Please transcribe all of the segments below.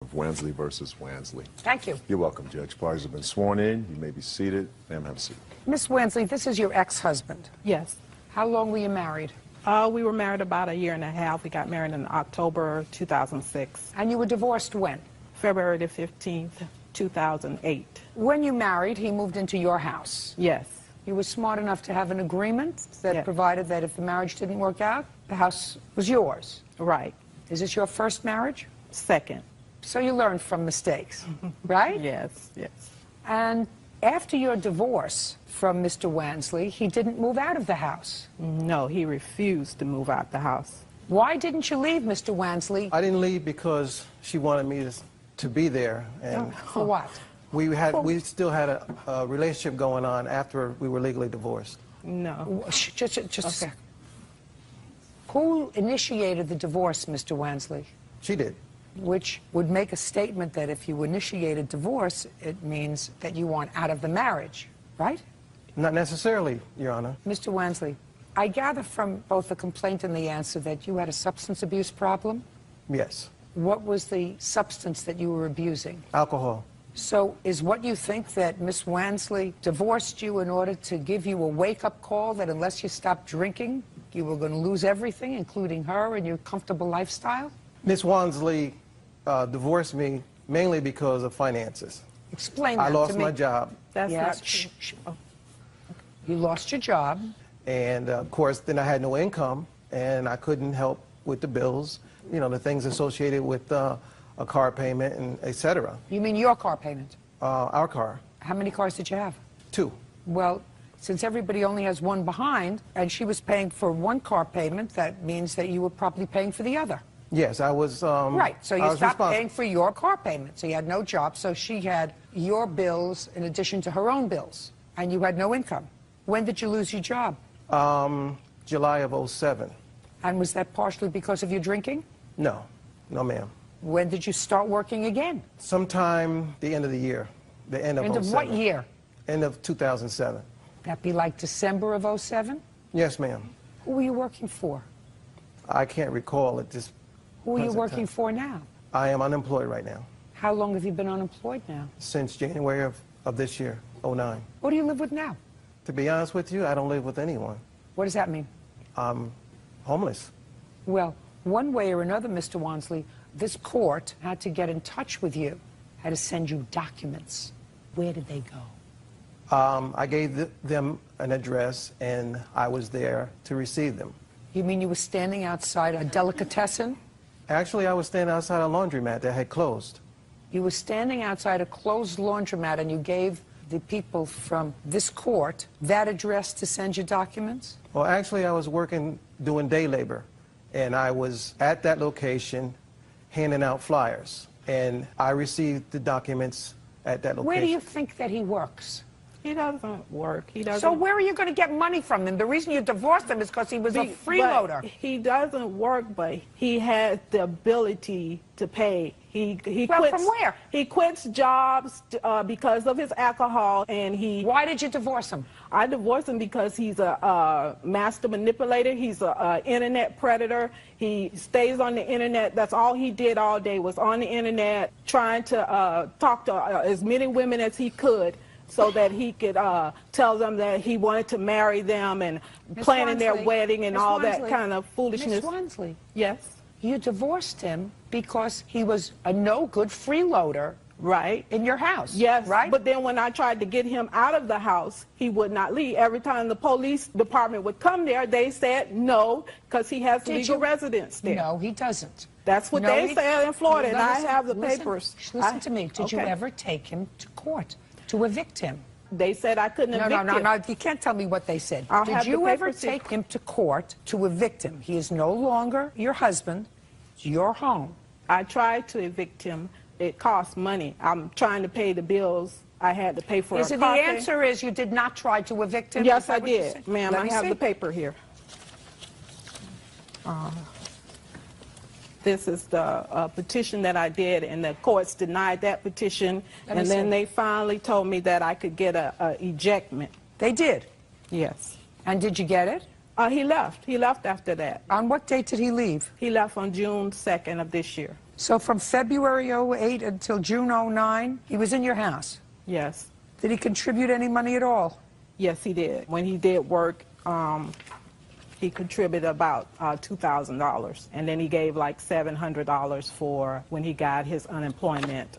of Wansley versus Wansley. Thank you. You're welcome, Judge. Parties have been sworn in. You may be seated. Ma'am, have a seat. Miss Wansley, this is your ex-husband. Yes. How long were you married? We were married about a year and a half. We got married in October 2006. And you were divorced when? February the 15th, 2008. When you married, he moved into your house. Yes. You were smart enough to have an agreement that Yes. provided that if the marriage didn't work out, the house was yours. Right. Is this your first marriage? Second. So you learned from mistakes, right? Yes, yes. And after your divorce from Mr. Wansley, he didn't move out of the house. No, he refused to move out the house. Why didn't you leave, Mr. Wansley? I didn't leave because she wanted me to be there, and For what? we still had a relationship going on after we were legally divorced. No. Just a sec. Who initiated the divorce, Mr. Wansley? She did. Which would make a statement that if you initiated divorce, it means that you want out of the marriage, right? Not necessarily, Your Honor. Mr. Wansley, I gather from both the complaint and the answer that you had a substance abuse problem. Yes. What was the substance that you were abusing? Alcohol. So is what you think that Miss Wansley divorced you in order to give you a wake-up call that unless you stopped drinking, you were going to lose everything, including her and your comfortable lifestyle? Miss Wansley divorced me mainly because of finances. Explain that I to me. lost my job, That's Yeah. not true. Oh. You lost your job. and of course, then I had no income, and I couldn't help with the bills, you know, the things associated with a car payment and et cetera. You mean your car payment? Our car. How many cars did you have? 2. Well, since everybody only has one behind, and she was paying for one car payment, that means that you were probably paying for the other. Yes, I was. Right, so I you was stopped responsible. paying for your car payment, so you had no job, so she had your bills in addition to her own bills, and you had no income. When did you lose your job? July of '07. And was that partially because of your drinking? No, no, ma'am. When did you start working again? Sometime the end of the year, the end of End of 07. what year? End of 2007. That be like December of '07? Yes, ma'am. Who were you working for? I can't recall at this. Who are you present working time. for now? I am unemployed right now How long have you been unemployed now? since January of this year, '09. Who do you live with now? To be honest with you, I don't live with anyone. What does that mean? I'm homeless. Well, one way or another, Mr. Wansley, this court had to get in touch with you, had to send you documents. Where did they go? I gave them an address, and I was there to receive them. You mean you were standing outside a delicatessen? Actually, I was standing outside a laundromat that had closed. You were standing outside a closed laundromat and you gave the people from this court that address to send you documents? Well, actually, I was working doing day labor, and I was at that location handing out flyers, and I received the documents at that location. Where do you think that he works? He doesn't work. He doesn't. So where are you going to get money from him? The reason you divorced him is because he was a But freeloader. he doesn't work, but he has the ability to pay. He Well, quits. from where? He quits jobs because of his alcohol, and he. Why did you divorce him? I divorced him because he's a master manipulator. He's a internet predator. He stays on the internet. That's all he did all day was on the internet, trying to talk to as many women as he could, so that he could tell them that he wanted to marry them and Miss planning their Wansley, wedding and Miss all that Wansley, kind of foolishness. Miss Wansley, Yes, you divorced him because he was a no-good freeloader right. in your house. Yes, right? but then when I tried to get him out of the house, he would not leave. Every time the police department would come there, they said no, because he has Did legal you? residence there. No, he doesn't. That's what No, they he- said in Florida, No, and I listen, have the listen, papers. Listen to me. Did you Okay. ever take him to court to evict him? They said I couldn't No, evict no, no, him. no. You can't tell me what they said. I'll Did have the you ever papers here. take him to court to evict him? He is no longer your husband. It's your home. I tried to evict him. It costs money. I'm trying to pay the bills I had to pay for Is a it the car pay. answer is you did not try to evict him? Is Yes, that I what you did, said? ma'am. Let I me have see. the paper here. This is the petition that I did, and the courts denied that petition, Let me and then see. they finally told me that I could get a ejectment. They did. Yes. And did you get it? He left. He left after that. On what date did he leave? He left on June 2nd of this year. So from February '08 until June '09, he was in your house. Yes. Did he contribute any money at all? Yes, he did. When he did work, he contributed about $2,000. And then he gave like $700 for when he got his unemployment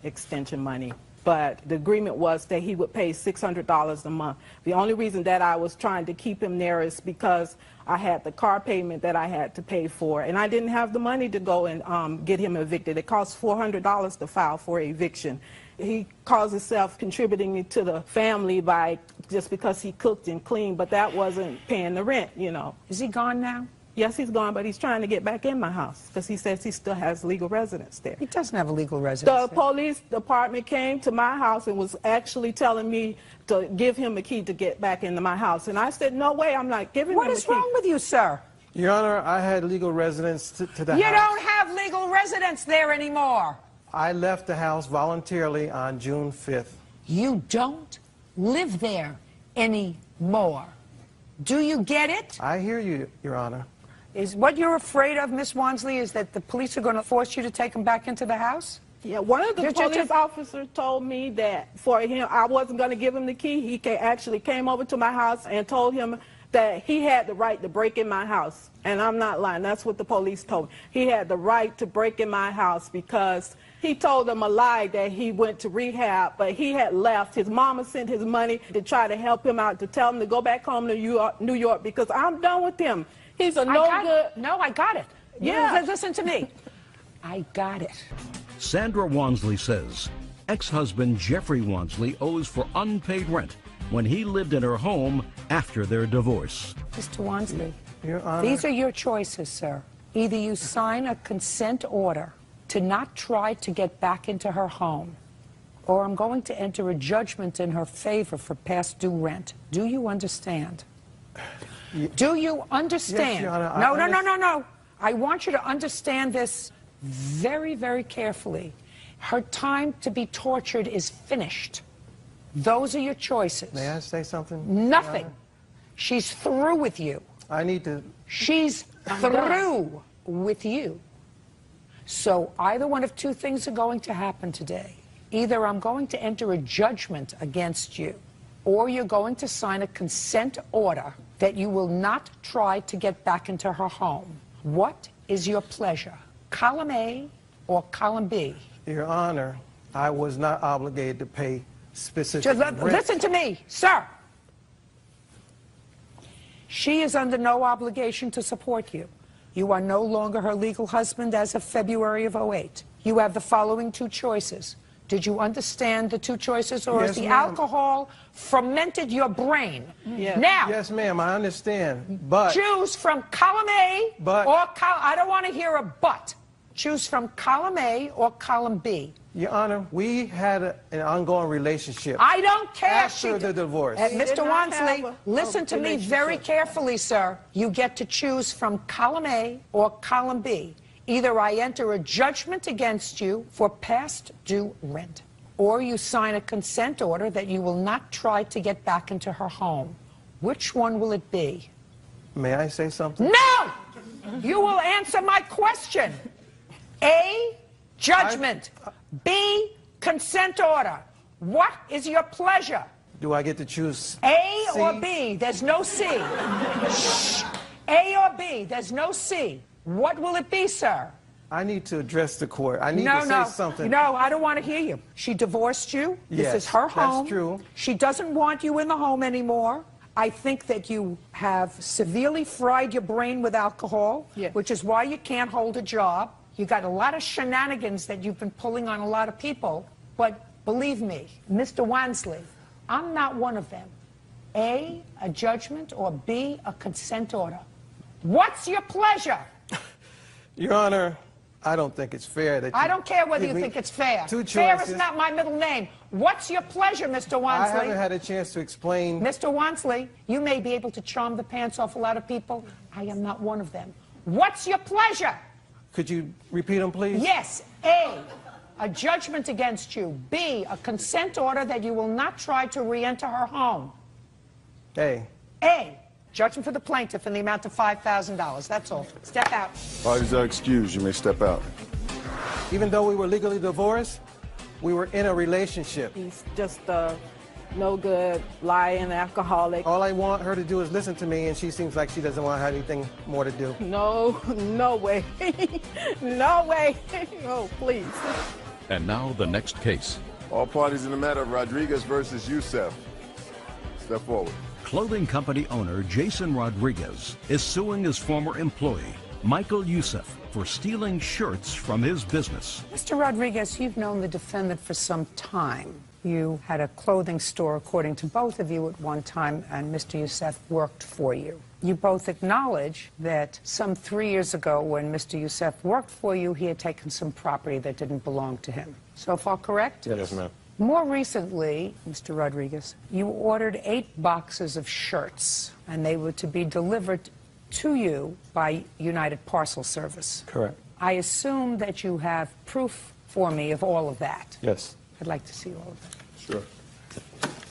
extension money. But the agreement was that he would pay $600 a month. The only reason that I was trying to keep him there is because I had the car payment that I had to pay for, and I didn't have the money to go and get him evicted. It costs $400 to file for eviction. He calls himself contributing to the family by just because he cooked and cleaned, but that wasn't paying the rent, you know. Is he gone now? Yes, he's gone, but he's trying to get back in my house because he says he still has legal residence there. He doesn't have a legal residence. The police department came to my house and was actually telling me to give him a key to get back into my house. And I said, no way, I'm not giving him a key. What is wrong with you, sir? Your Honor, I had legal residence to the house. You don't have legal residence there anymore. I left the house voluntarily on June 5th. You don't live there anymore. Do you get it? I hear you, Your Honor. Is what you're afraid of, Miss Wansley, is that the police are going to force you to take him back into the house? Yeah, one of the police officers told me that for him, I wasn't going to give him the key. He actually came over to my house and told him that he had the right to break in my house. And I'm not lying. That's what the police told me. He had the right to break in my house because he told them a lie that he went to rehab, but he had left. His mama sent his money to try to help him out, to tell him to go back home to New York because I'm done with him. He's a no good. No, I got it. Yeah. Listen to me. I got it. Sandra Wansley says ex-husband Jeffrey Wansley owes for unpaid rent when he lived in her home after their divorce. Mr. Wansley, Your Honor. these are your choices, sir. Either you sign a consent order to not try to get back into her home, or I'm going to enter a judgment in her favor for past due rent. Do you understand? Do you understand? Yes, Your Honor, No. I want you to understand this very, very carefully. Her time to be tortured is finished. Those are your choices. May I say something? Nothing. She's through with you. I need to. She's through with you. So either one of two things are going to happen today. Either I'm going to enter a judgment against you, or you're going to sign a consent order that you will not try to get back into her home. What is your pleasure? Column A or column B? Your Honor, I was not obligated to pay specific rent. Listen to me, sir. She is under no obligation to support you. You are no longer her legal husband as of February of '08. You have the following two choices. Did you understand the two choices, or Yes, has the ma'am. alcohol fermented your brain? Yes. Now, Yes, ma'am, I understand, but. choose from column A But- or I don't want to hear a but. Choose from column A or column B. Your Honor, we had an ongoing relationship. I don't care. After the divorce. Mr. did not Wansley, have listen to me relationship. very carefully, sir. You get to choose from column A or column B. Either I enter a judgment against you for past due rent, or you sign a consent order that you will not try to get back into her home. Which one will it be? May I say something? No! You will answer my question. A, judgment. B, consent order. What is your pleasure? Do I get to choose A C? or B? There's no C. Shh. A or B? There's no C. What will it be, sir? I need to address the court. I need to say something. No, I don't want to hear you. She divorced you. Yes, This is her home. that's true. She doesn't want you in the home anymore. I think that you have severely fried your brain with alcohol, Yes. which is why you can't hold a job. You got a lot of shenanigans that you've been pulling on a lot of people. But believe me, Mr. Wansley, I'm not one of them. A judgment, or B, a consent order. What's your pleasure? Your Honor, I don't think it's fair that I don't care whether give you me think it's fair. two Fair is choices. not my middle name. What's your pleasure, Mr. I Wansley? haven't had a chance to explain. Mr. Wansley, you may be able to charm the pants off a lot of people. I am not one of them. What's your pleasure? Could you repeat them, please? Yes, a judgment against you. B, a consent order that you will not try to re-enter her home. A. Judgment for the plaintiff in the amount of $5,000. That's all. Step out. Parties are excused. You may step out. Even though we were legally divorced, we were in a relationship. He's just no good, lying alcoholic. All I want her to do is listen to me, and she seems like she doesn't want to have anything more to do. No, no way. No way. Oh, please. And now the next case. All parties in the matter of Rodriguez versus Youssef. Step forward. Clothing company owner Jason Rodriguez is suing his former employee, Michael Youssef, for stealing shirts from his business. Mr. Rodriguez, you've known the defendant for some time. You had a clothing store, according to both of you, at one time, and Mr. Youssef worked for you. You both acknowledge that some 3 years ago, when Mr. Youssef worked for you, he had taken some property that didn't belong to him. So far correct? Yes, ma'am. More recently, Mr. Rodriguez, you ordered 8 boxes of shirts, and they were to be delivered to you by United Parcel Service. Correct. I assume that you have proof for me of all of that. Yes. I'd like to see all of that. Sure.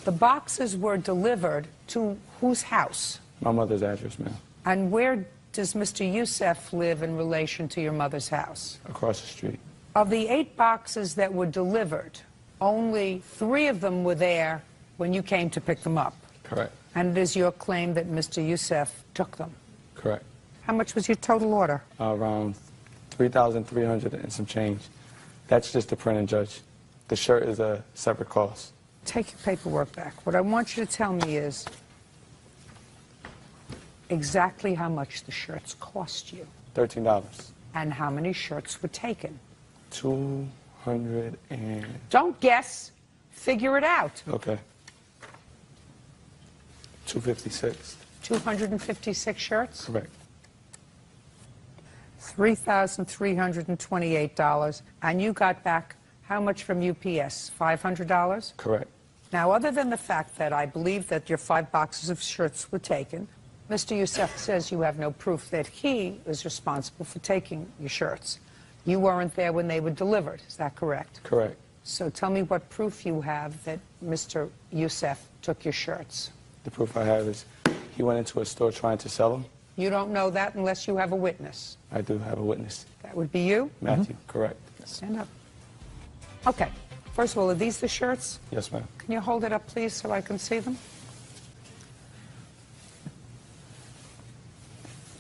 The boxes were delivered to whose house? My mother's address, ma'am. And where does Mr. Youssef live in relation to your mother's house? Across the street. Of the 8 boxes that were delivered, only 3 of them were there when you came to pick them up. Correct. And it is your claim that Mr. Youssef took them. Correct. How much was your total order? Around $3,300 and some change. That's just the printing, Judge. The shirt is a separate cost. Take your paperwork back. What I want you to tell me is exactly how much the shirts cost you $13. and how many shirts were taken. 200 and... Don't guess. Figure it out. Okay. 256. 256 shirts? Correct. $3,328. And you got back how much from UPS? $500? Correct. Now, other than the fact that I believe that your 5 boxes of shirts were taken, Mr. Youssef says you have no proof that he is responsible for taking your shirts. You weren't there when they were delivered. Is that correct? Correct. So tell me what proof you have that Mr. Youssef took your shirts. The proof I have is he went into a store trying to sell them. You don't know that unless you have a witness. I do have a witness. That would be you? Matthew. Correct. Stand up. Okay. First of all, are these the shirts? Yes, ma'am. Can you hold it up, please, so I can see them?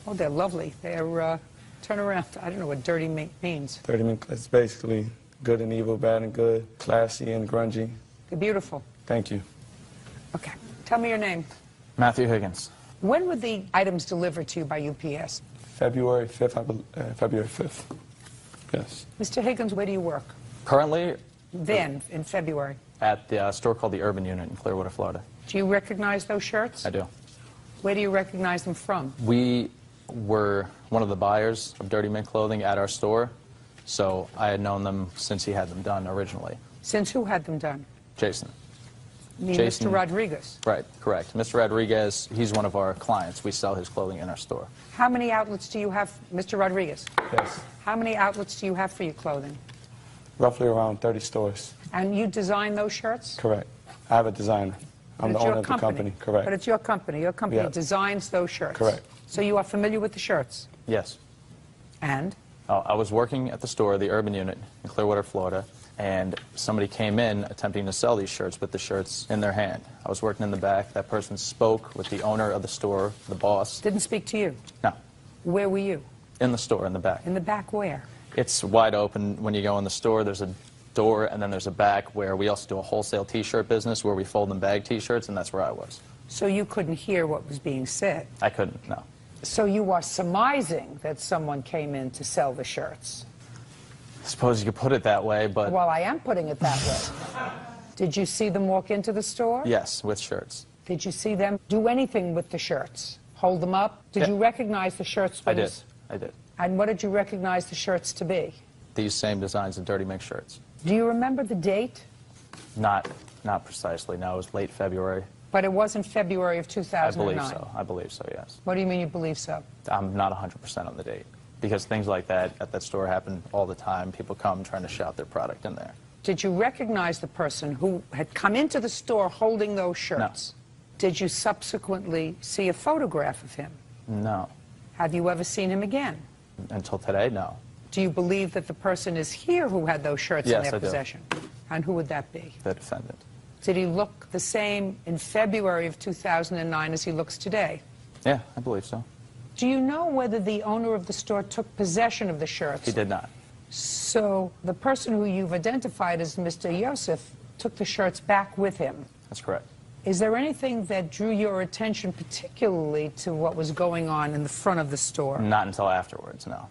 Oh, they're lovely. They're, turn around. I don't know what dirty means. 30 minutes. It's basically good and evil, bad and good, classy and grungy. They're beautiful. Thank you. Okay. Tell me your name. Matthew Higgins. When were the items delivered to you by UPS? February 5th, February 5th. Yes. Mr. Higgins, where do you work? Currently Then, in February. at the store called the Urban Unit in Clearwater, Florida. Do you recognize those shirts? I do. Where do you recognize them from? We were one of the buyers of Dirty Men clothing at our store, so I had known them since he had them done originally. Since who had them done? Jason. You mean Jason. Mr. Rodriguez. Right, correct. Mr. Rodriguez, he's one of our clients. We sell his clothing in our store. How many outlets do you have, Mr. Rodriguez? Yes. How many outlets do you have for your clothing? Roughly around 30 stores. And you design those shirts? Correct. I have a designer. I'm But the it's owner your of the company. Correct. But it's your company. Your company Yeah. designs those shirts. Correct. So you are familiar with the shirts? Yes. And? I was working at the store, the Urban Unit in Clearwater, Florida, and somebody came in attempting to sell these shirts with the shirts in their hand. I was working in the back. That person spoke with the owner of the store, the boss. Didn't speak to you? No, Where were you? in the store, in the back. In the back where? It's wide open. When you go in the store, there's a door, and then there's a back where we also do a wholesale T-shirt business where we fold and bag T-shirts, and that's where I was. So you couldn't hear what was being said? I couldn't, no. So you are surmising that someone came in to sell the shirts? I suppose you could put it that way, but Well, I am putting it that way. Did you see them walk into the store? yes, with shirts. Did you see them do anything with the shirts? Hold them up? Did Yeah. you recognize the shirts? I when did. it's- I did. And what did you recognize the shirts to be? These same designs of Dirty Mix shirts. Do you remember the date? Not precisely. No, it was late February. But it wasn't February of I 2009. believe so. I believe so, yes. What do you mean you believe so? I'm not 100% on the date because things like that at that store happen all the time. People come trying to shop their product in there. Did you recognize the person who had come into the store holding those shirts? Did you subsequently see a photograph of him? No. Have you ever seen him again? Until today, no. Do you believe that the person is here who had those shirts in Yes, their I do. possession? And who would that be? The defendant. Did he look the same in February of 2009 as he looks today? Yeah, I believe so. Do you know whether the owner of the store took possession of the shirts? He did not. So the person who you've identified as Mr. Yosef took the shirts back with him. That's correct. Is there anything that drew your attention particularly to what was going on in the front of the store? Not until afterwards, no.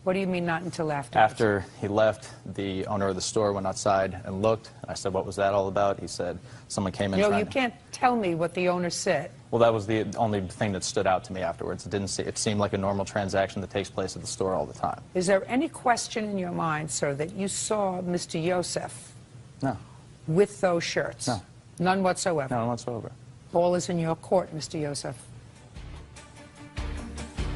What do you mean not until afterwards? After he left, the owner of the store went outside and looked. I said, what was that all about? He said, someone came in No, trying you to... can't tell me what the owner said. Well, that was the only thing that stood out to me afterwards. It seemed like a normal transaction that takes place at the store all the time. Is there any question in your mind, sir, that you saw Mr. Yosef No. with those shirts? No. None whatsoever? None whatsoever. Ball is in your court, Mr. Yosef.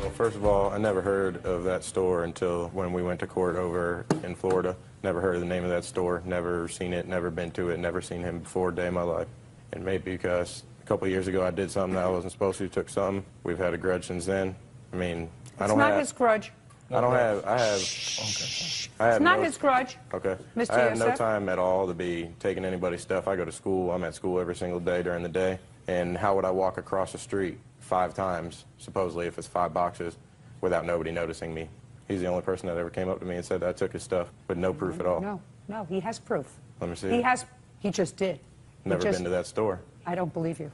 Well, first of all, I never heard of that store until when we went to court over in Florida. Never heard of the name of that store, never seen it, never been to it, never seen him before a day in my life. And maybe because a couple of years ago I did something that I wasn't supposed to, took something. We've had a grudge since then. I mean, I don't have... It's not his grudge. I don't have... I have It's not his grudge. Okay. Mr. I have no Yosef? time at all to be taking anybody's stuff. I go to school. I'm at school every single day during the day. And how would I walk across the street 5 times, supposedly if it's 5 boxes, without nobody noticing me? He's the only person that ever came up to me and said that I took his stuff, with no proof at all. No, he has proof. Let me see. He just did. Never been to that store. I don't believe you.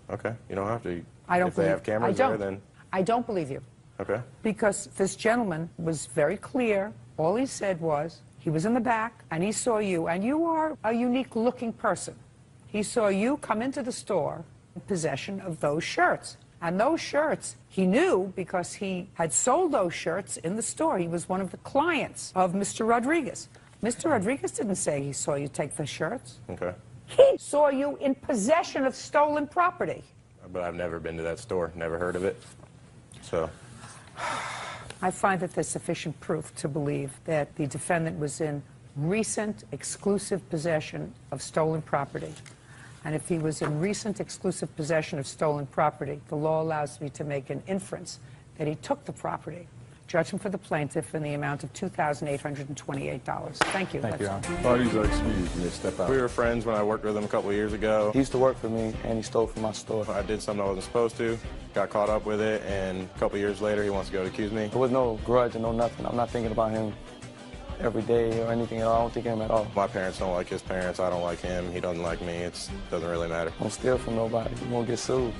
Okay. You don't have to. I don't if they have cameras there, then... I don't believe you. Okay. Because this gentleman was very clear. All he said was he was in the back and he saw you, and you are a unique looking person. He saw you come into the store in possession of those shirts. And those shirts, he knew because he had sold those shirts in the store. He was one of the clients of Mr. Rodriguez. Mr. Rodriguez didn't say he saw you take the shirts. Okay. He saw you in possession of stolen property. But I've never been to that store, never heard of it. So... I find that there's sufficient proof to believe that the defendant was in recent exclusive possession of stolen property. And if he was in recent exclusive possession of stolen property, the law allows me to make an inference that he took the property. Judgment for the plaintiff in the amount of $2,828. Thank you. Thank you, Your Honor. Parties are excused. You may step out. We were friends when I worked with him a couple of years ago. He used to work for me, and he stole from my store. I did something I wasn't supposed to, got caught up with it, and a couple of years later he wants to go to accuse me. There was no grudge and no nothing. I'm not thinking about him every day or anything at all. I don't think of him at all. My parents don't like his parents. I don't like him. He doesn't like me. It doesn't really matter. Don't steal from nobody. You won't get sued.